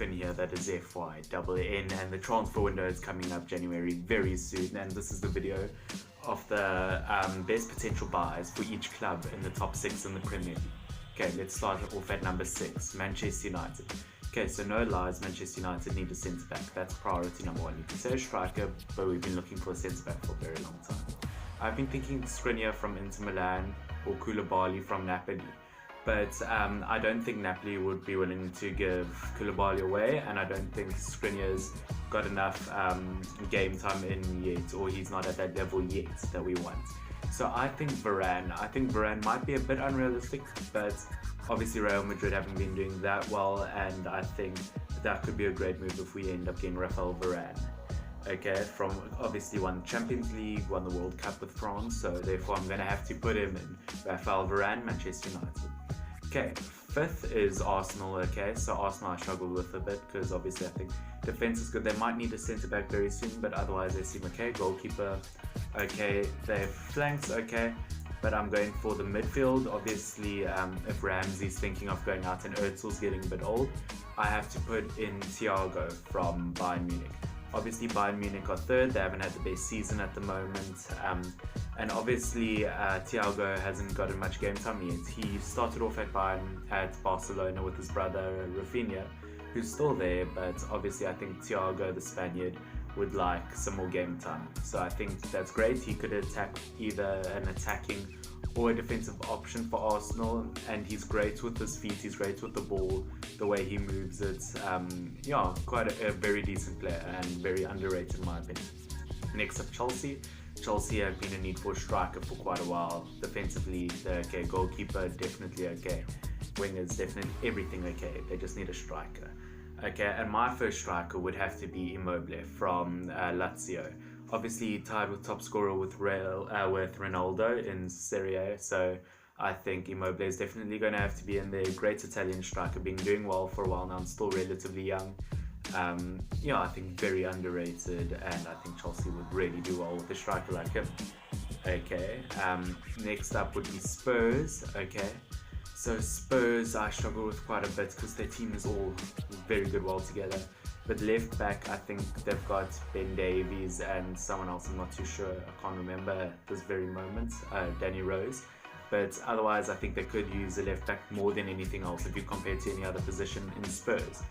Finn here, that is FYNN, and the transfer window is coming up January very soon, and this is the video of the best potential buys for each club in the top 6 in the Premier League. Okay, let's start off at number 6, Manchester United. Okay, so no lies, Manchester United need a centre-back. That's priority number 1. You can say a striker, but we've been looking for a centre-back for a very long time. I've been thinking Skriniar from Inter Milan or Koulibaly from Napoli. But I don't think Napoli would be willing to give Koulibaly away, and I don't think Skriniar's got enough game time in yet, or he's not at that level yet that we want. So I think Varane might be a bit unrealistic, but obviously Real Madrid haven't been doing that well, and I think that could be a great move if we end up getting Raphael Varane. Okay, from obviously won the Champions League, won the World Cup with France, so therefore I'm going to have to put him in. Raphael Varane, Manchester United. Okay, 5th is Arsenal. Okay, so Arsenal I struggle with a bit because obviously I think defense is good. They might need a centre-back very soon, but otherwise they seem okay. Goalkeeper, okay. They have flanks, okay. But I'm going for the midfield. Obviously, if Ramsey's thinking of going out and Özil's getting a bit old, I have to put in Thiago from Bayern Munich. Obviously, Bayern Munich are 3rd. They haven't had the best season at the moment. And obviously, Thiago hasn't gotten much game time yet. He started off at Barcelona with his brother Rafinha, who's still there. But obviously, I think Thiago, the Spaniard, would like some more game time. So I think that's great. He could attack either an attacking or a defensive option for Arsenal, and he's great with his feet, he's great with the ball, the way he moves it. Yeah, quite a very decent player and very underrated in my opinion. Next up, Chelsea. Chelsea have been in need for a striker for quite a while. Defensively, they're okay. Goalkeeper, definitely okay. Wingers, definitely everything okay. They just need a striker. Okay, and my first striker would have to be Immobile from Lazio. Obviously tied with top scorer with Ronaldo in Serie A, so I think Immobile is definitely going to have to be in there. Great Italian striker, been doing well for a while now and still relatively young. Yeah, I think very underrated, and I think Chelsea would really do well with a striker like him. Okay, next up would be Spurs. Okay, so Spurs I struggle with quite a bit because their team is all very good well together. But left back, I think they've got Ben Davies and someone else, I'm not too sure, I can't remember at this very moment, Danny Rose. But otherwise, I think they could use a left back more than anything else if you compare to any other position in Spurs.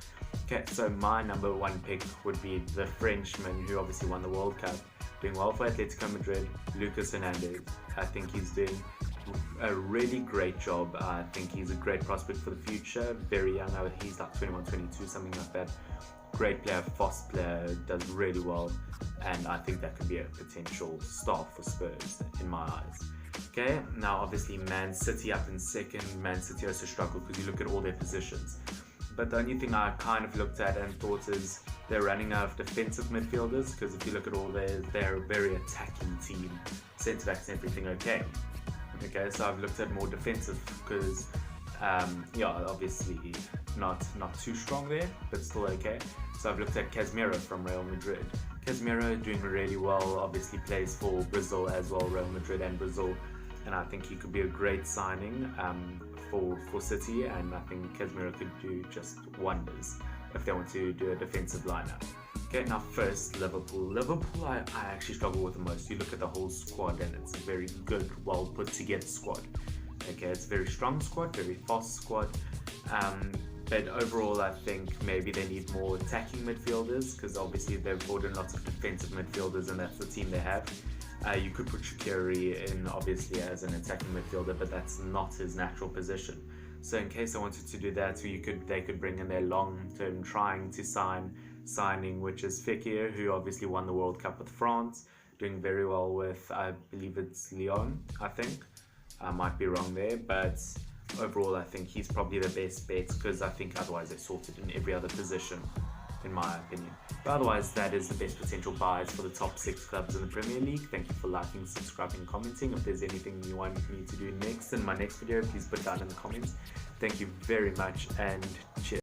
Okay, so my number 1 pick would be the Frenchman who obviously won the World Cup, doing well for Atletico Madrid, Lucas Hernandez. I think he's doing a really great job. I think he's a great prospect for the future, very young, he's like 21, 22, something like that. Great player, fast player, does really well, and I think that could be a potential star for Spurs in my eyes. Okay, now obviously Man City up in 2nd. Man City also struggle because you look at all their positions. But the only thing I kind of looked at and thought is they're running out of defensive midfielders, because if you look at all they're a very attacking team. Centre-backs and everything okay. Okay, so I've looked at more defensive because yeah, obviously not too strong there, but still okay. So I've looked at Casemiro from Real Madrid. Casemiro doing really well, obviously plays for Brazil as well, Real Madrid and Brazil, and I think he could be a great signing for City, and I think Casemiro could do just wonders if they want to do a defensive lineup. Okay, now first, Liverpool. I actually struggle with the most. You look at the whole squad and it's a very good, well put together squad. Okay, it's a very strong squad, very fast squad. But overall, I think maybe they need more attacking midfielders, because obviously they've brought in lots of defensive midfielders and that's the team they have. You could put Shaqiri in obviously as an attacking midfielder, but that's not his natural position. So in case I wanted to do that, they could bring in their long-term trying to signing, which is Fekir, who obviously won the World Cup with France, doing very well with, I believe it's Lyon, I think. I might be wrong there, but overall I think he's probably the best bet, because I think otherwise they're sorted in every other position, in my opinion. But otherwise, that is the best potential buys for the top 6 clubs in the Premier League. Thank you for liking, subscribing, commenting. If there's anything you want me to do next in my next video, please put down in the comments. Thank you very much, and cheers.